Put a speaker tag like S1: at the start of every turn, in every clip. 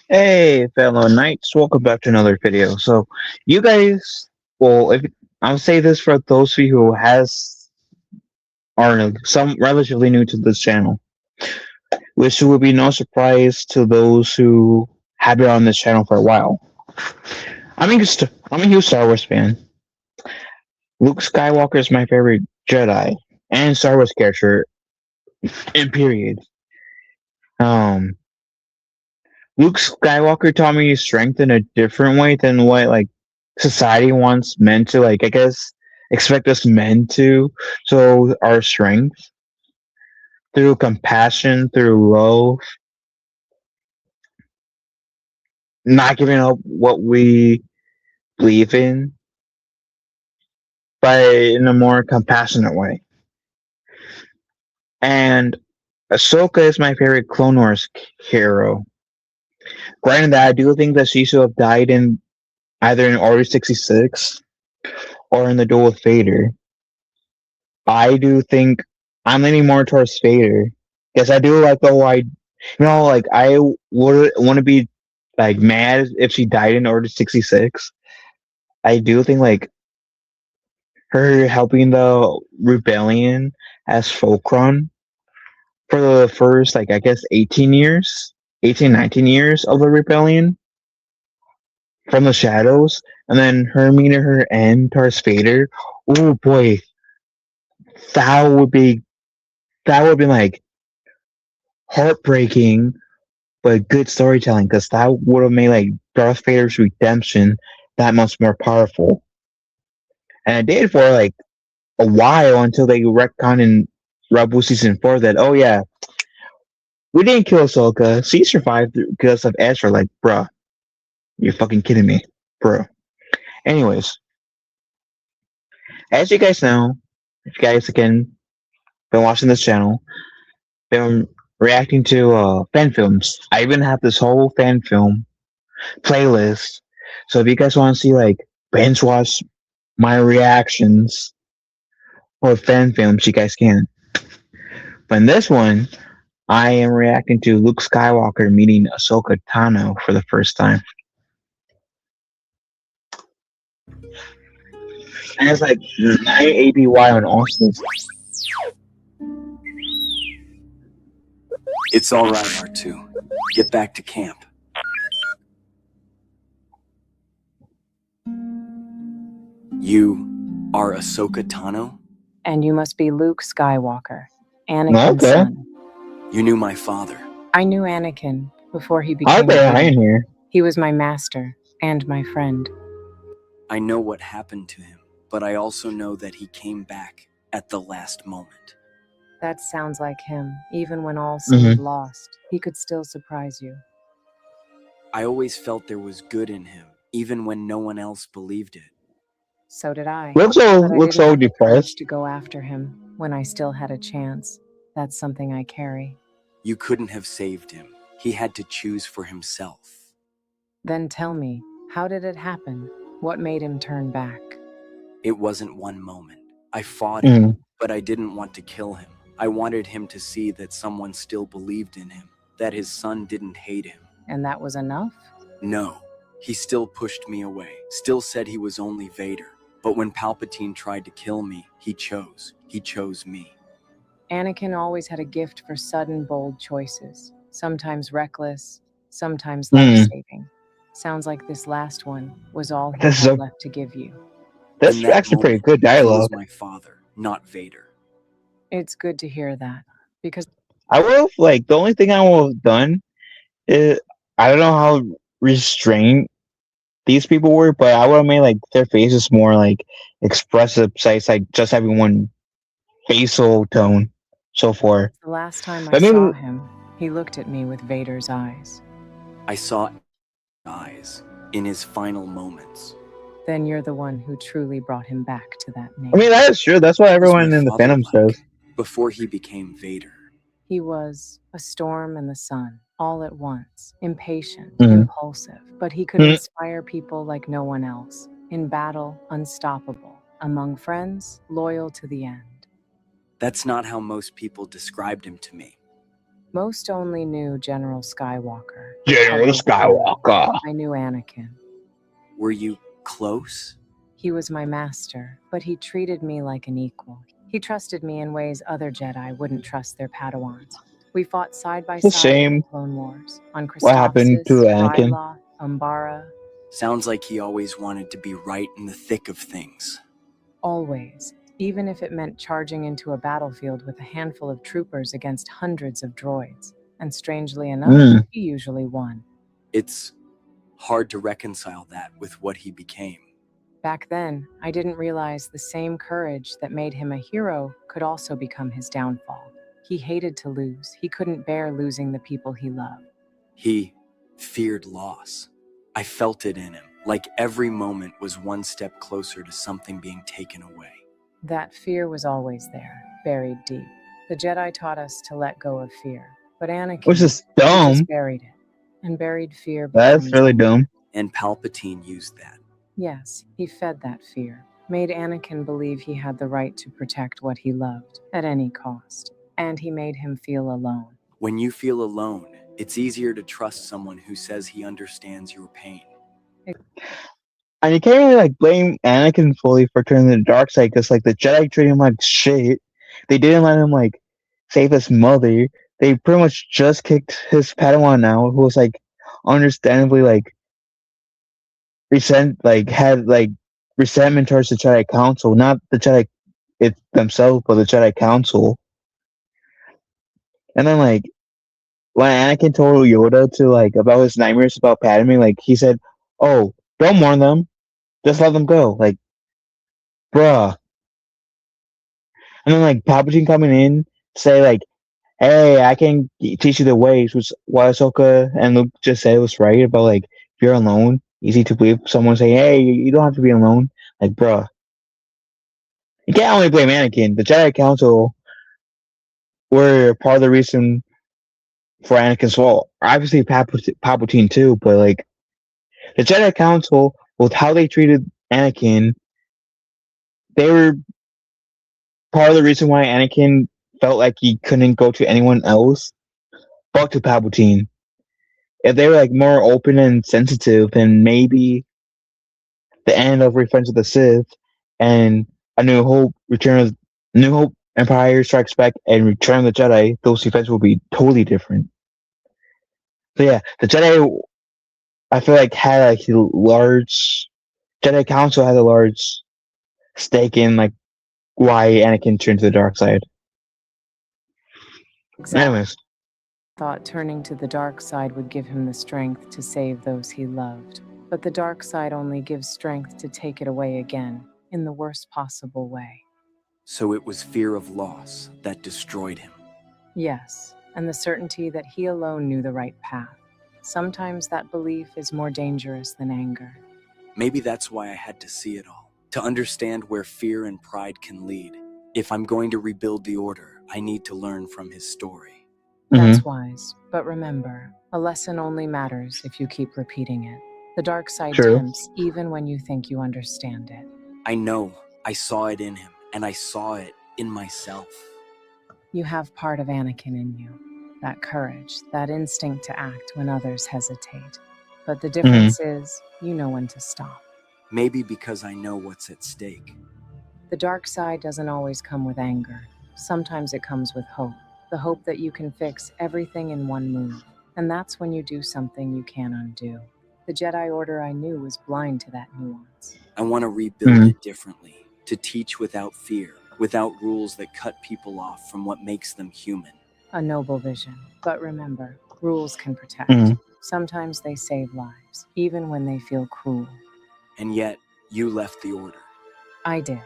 S1: Hey, fellow knights, welcome back to another video. So, you guys, well, if I'll say this for those of you who are some relatively new to this channel, which will be no surprise to those who have been on this channel for a while. I'm a huge Star Wars fan. Luke Skywalker is my favorite Jedi and Star Wars character. In period. Um, Luke Skywalker taught me strength in a different way than what society wants men to I guess expect us men to. So our strength through compassion, through love, not giving up what we believe in, but in a more compassionate way. And Ahsoka is my favorite Clone Wars hero. Granted that I do think that she should have died in either in Order 66 or in the duel with Vader. I do think I'm leaning more towards Vader because I do like the whole I would want to be mad if she died in Order 66. I do think her helping the rebellion as Fulcrum for the first I guess 18 years, 18 19 years of the rebellion from the shadows, and then her meeting her end towards Vader. Oh boy, that would be that would be heartbreaking but good storytelling because that would have made Darth Vader's redemption that much more powerful. And it did for a while until they retconned in Rebel Season 4 that, oh yeah, we didn't kill Ahsoka. She survived because of Ezra. Like, bruh, you're fucking kidding me, bro. Anyways, as you guys know, if you guys again been watching this channel, been reacting to fan films. I even have this whole fan film playlist. So if you guys want to see binge watch my reactions or fan films, you guys can. But in this one, I am reacting to Luke Skywalker meeting Ahsoka Tano for the first time. And it's 9 ABY on Austin's.
S2: It's all right, R2. Get back to camp. You are Ahsoka Tano?
S3: And you must be Luke Skywalker, Anakin's
S1: Okay.
S3: son.
S2: You knew my father.
S3: I knew Anakin before he became
S1: Okay, I
S3: Jedi.
S1: in here.
S3: He was my master and my friend.
S2: I know what happened to him, but I also know that he came back at the last moment.
S3: That sounds like him. Even when all seemed lost, he could still surprise you.
S2: I always felt there was good in him, even when no one else believed it.
S3: So did I.
S1: Looks
S3: But I didn't
S1: so
S3: have the courage
S1: depressed.
S3: to go after him when I still had a chance. That's something I carry.
S2: You couldn't have saved him. He had to choose for himself.
S3: Then tell me, how did it happen? What made him turn back?
S2: It wasn't one moment. I fought him, but I didn't want to kill him. I wanted him to see that someone still believed in him, that his son didn't hate him.
S3: And that was enough?
S2: No, he still pushed me away, still said he was only Vader. But when Palpatine tried to kill me, he chose me.
S3: Anakin always had a gift for sudden, bold choices, sometimes reckless, sometimes life-saving. Sounds like this last one was all he had left to give you.
S1: That's actually pretty good
S2: He
S1: dialogue.
S2: was my father, not Vader.
S3: It's good to hear that, because
S1: I would have the only thing I would have done is I don't know how restrained these people were, but I would have made their faces more expressive, besides just having one facial tone so far.
S3: the last time I saw him, he looked at me with Vader's eyes.
S2: I saw eyes in his final moments.
S3: Then you're the one who truly brought him back to that name.
S1: I mean, that is true. That's what everyone in the fandom says.
S2: Before he became Vader.
S3: He was a storm and the sun, all at once, impatient, impulsive, but he could inspire people like no one else. In battle, unstoppable. Among friends, loyal to the end.
S2: That's not how most people described him to me.
S3: Most only knew General Skywalker.
S1: General Skywalker.
S3: I knew Anakin.
S2: Were you close?
S3: He was my master, but he treated me like an equal. He trusted me in ways other Jedi wouldn't trust their Padawans. We fought side by
S1: It's a
S3: side in
S1: shame
S3: the Clone Wars, on
S1: what happened to
S3: Christophsis,
S1: Anakin.
S3: Ryloth, Umbara.
S2: Sounds like he always wanted to be right in the thick of things.
S3: Always, even if it meant charging into a battlefield with a handful of troopers against hundreds of droids. And strangely enough, he usually won.
S2: It's hard to reconcile that with what he became.
S3: Back then, I didn't realize the same courage that made him a hero could also become his downfall. He hated to lose. He couldn't bear losing the people he loved.
S2: He feared loss. I felt it in him, like every moment was one step closer to something being taken away.
S3: That fear was always there, buried deep. The Jedi taught us to let go of fear, but Anakin
S1: Which is
S3: he
S1: dumb.
S3: just buried it. And buried fear
S1: That's
S3: becomes
S1: really
S3: anger.
S1: dumb.
S2: And Palpatine used that.
S3: Yes, he fed that fear, made Anakin believe he had the right to protect what he loved, at any cost. And he made him feel alone.
S2: When you feel alone, it's easier to trust someone who says he understands your pain.
S1: And you can't really blame Anakin fully for turning to the dark side because the Jedi treated him like shit. They didn't let him save his mother. They pretty much just kicked his Padawan out, who was understandably had resentment towards the Jedi Council, not the Jedi themselves, but the Jedi Council. And then when Anakin told Yoda to about his nightmares about Padme, he said, "Oh, don't warn them, just let them go." Bruh. And then Palpatine coming in say "Hey, I can teach you the ways," which what Ashoka and Luke just said was right about if you're alone, easy to believe someone saying, "Hey, you don't have to be alone." Bruh. You can't only blame Anakin. The Jedi Council were part of the reason for Anakin's fall. Obviously, Palpatine too, but the Jedi Council, with how they treated Anakin, they were part of the reason why Anakin felt like he couldn't go to anyone else but to Palpatine. If they were more open and sensitive, then maybe the end of Revenge of the Sith and A New Hope, New Hope, Empire Strikes Back, and Return of the Jedi, those events will be totally different. So yeah, the Jedi, I feel had a large Jedi Council had a large stake in why Anakin turned to the dark side.
S3: Exactly.
S1: Anyways,
S3: Thought turning to the dark side would give him the strength to save those he loved. But the dark side only gives strength to take it away again, in the worst possible way.
S2: So it was fear of loss that destroyed him.
S3: Yes, and the certainty that he alone knew the right path. Sometimes that belief is more dangerous than anger.
S2: Maybe that's why I had to see it all, to understand where fear and pride can lead. If I'm going to rebuild the Order, I need to learn from his story.
S3: That's wise, but remember, a lesson only matters if you keep repeating it. The dark side tempts even when you think you understand it.
S2: I know. I saw it in him, and I saw it in myself.
S3: You have part of Anakin in you. That courage, that instinct to act when others hesitate. But the difference is, you know when to stop.
S2: Maybe because I know what's at stake.
S3: The dark side doesn't always come with anger. Sometimes it comes with hope. The hope that you can fix everything in one move. And that's when you do something you can't undo. The Jedi Order I knew was blind to that nuance.
S2: I want to rebuild it differently, to teach without fear, without rules that cut people off from what makes them human.
S3: A noble vision. But remember, rules can protect. Sometimes they save lives, even when they feel cruel.
S2: And yet, you left the Order.
S3: I did,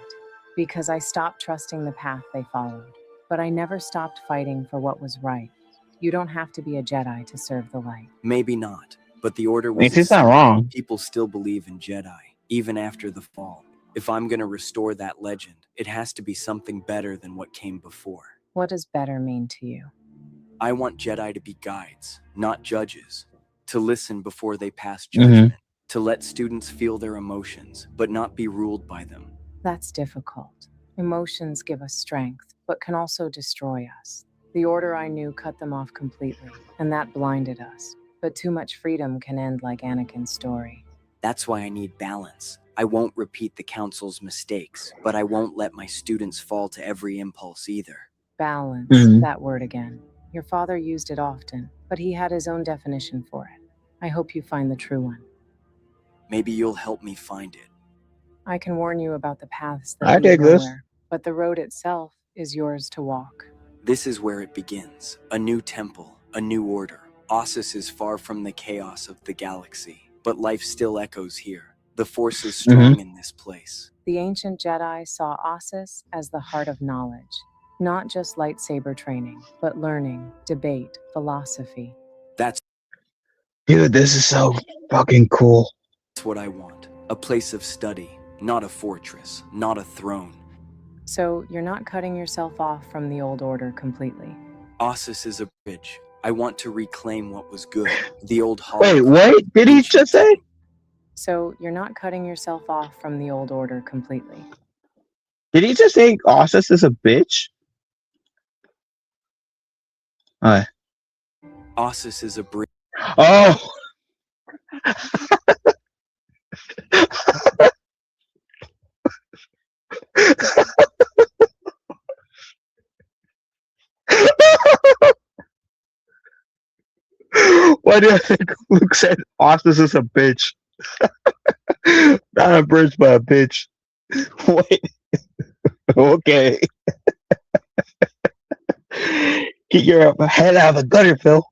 S3: because I stopped trusting the path they followed. But I never stopped fighting for what was right. You don't have to be a Jedi to serve the light.
S2: Maybe not, but the Order was...
S1: He's not wrong.
S2: People still believe in Jedi, even after the fall. If I'm going to restore that legend, it has to be something better than what came before.
S3: What does better mean to you?
S2: I want Jedi to be guides, not judges. To listen before they pass judgment. To let students feel their emotions, but not be ruled by them.
S3: That's difficult. Emotions give us strength, but can also destroy us. The order I knew cut them off completely, and that blinded us. But too much freedom can end like Anakin's story.
S2: That's why I need balance. I won't repeat the council's mistakes, but I won't let my students fall to every impulse either.
S3: Balance,
S1: Mhm.
S3: that word again. Your father used it often, but he had his own definition for it. I hope you find the true one.
S2: Maybe you'll help me find it.
S3: I can warn you about the paths that
S1: I
S3: lead
S1: dig this.
S3: nowhere, but the road itself is yours to walk.
S2: This is where it begins. A new temple, a new order. Ossus is far from the chaos of the galaxy, but life still echoes here. The Force is strong in this place.
S3: The ancient Jedi saw Ossus as the heart of knowledge, not just lightsaber training, but learning, debate, philosophy.
S2: That's
S1: Dude, this is so fucking cool.
S2: what I want. A place of study, not a fortress, not a throne.
S3: So you're not cutting yourself off from the old order completely.
S2: Ossus is a bridge. I want to reclaim what was good. The old
S1: Wait,
S2: holocron.
S1: what did he just say?
S3: So you're not cutting yourself off from the old order completely.
S1: Did he just say Ossus is a bitch?
S2: Ossus is a bridge.
S1: Oh. Why do I think Luke said Ossus is a bitch? Not a bridge, but a bitch. Wait. Okay. Get your head out of the gutter, Phil.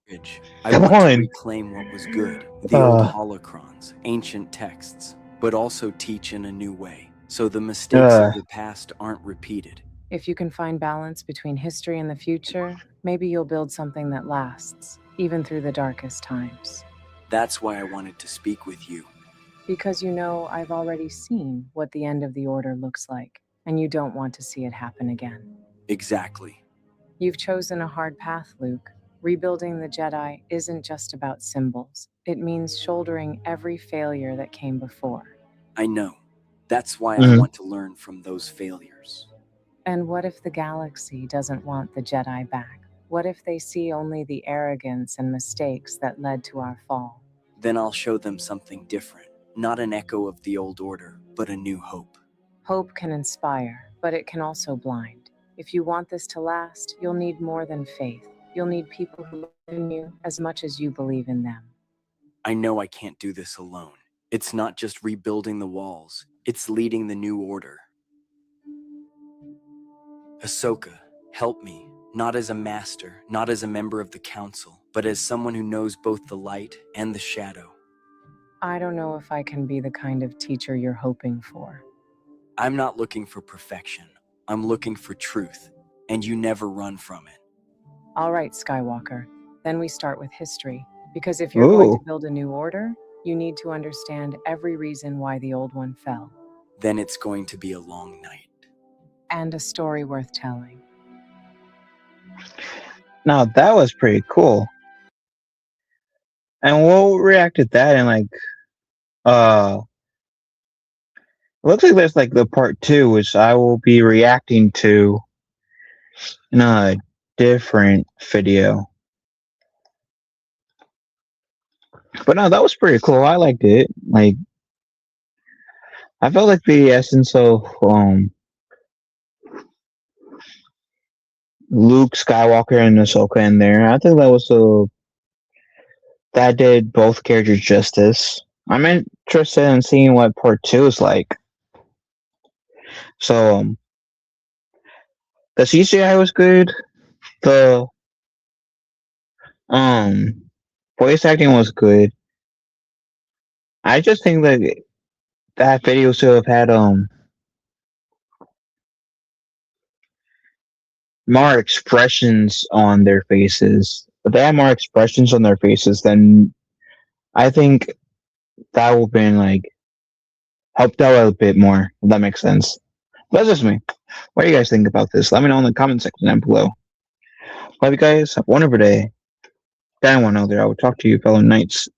S2: I
S1: Come
S2: want to
S1: on.
S2: reclaim what was good. The old holocrons, ancient texts, but also teach in a new way, so the mistakes of the past aren't repeated.
S3: If you can find balance between history and the future, maybe you'll build something that lasts, even through the darkest times.
S2: That's why I wanted to speak with you.
S3: Because you know I've already seen what the end of the order looks like, and you don't want to see it happen again.
S2: Exactly.
S3: You've chosen a hard path, Luke. Rebuilding the Jedi isn't just about symbols. It means shouldering every failure that came before.
S2: I know. That's why I want to learn from those failures.
S3: And what if the galaxy doesn't want the Jedi back? What if they see only the arrogance and mistakes that led to our fall?
S2: Then I'll show them something different. Not an echo of the old order, but a new hope.
S3: Hope can inspire, but it can also blind. If you want this to last, you'll need more than faith. You'll need people who believe in you as much as you believe in them.
S2: I know I can't do this alone. It's not just rebuilding the walls, it's leading the new order. Ashoka, help me, not as a master, not as a member of the council, but as someone who knows both the light and the shadow.
S3: I don't know if I can be the kind of teacher you're hoping for.
S2: I'm not looking for perfection. I'm looking for truth, and you never run from it.
S3: All right, Skywalker. Then we start with history. Because if you're going to build a new order, you need to understand every reason why the old one fell.
S2: Then it's going to be a long night.
S3: And a story worth telling.
S1: Now that was pretty cool. And we'll react to that and it looks like there's the part 2, which I will be reacting to in a different video. But no, that was pretty cool. I liked it. I felt like the essence of Luke Skywalker and Ahsoka in there. I think that was that did both characters justice. I'm interested in seeing what part 2 is like. So the CGI was good. The voice acting was good. I just think that video should have had more expressions on their faces. If they had more expressions on their faces, then I think that would have been helped out a bit more, if that makes sense. That's just me. What do you guys think about this? Let me know in the comment section down below. Love you guys. Have a wonderful day. Dan one other. I will talk to you fellow knights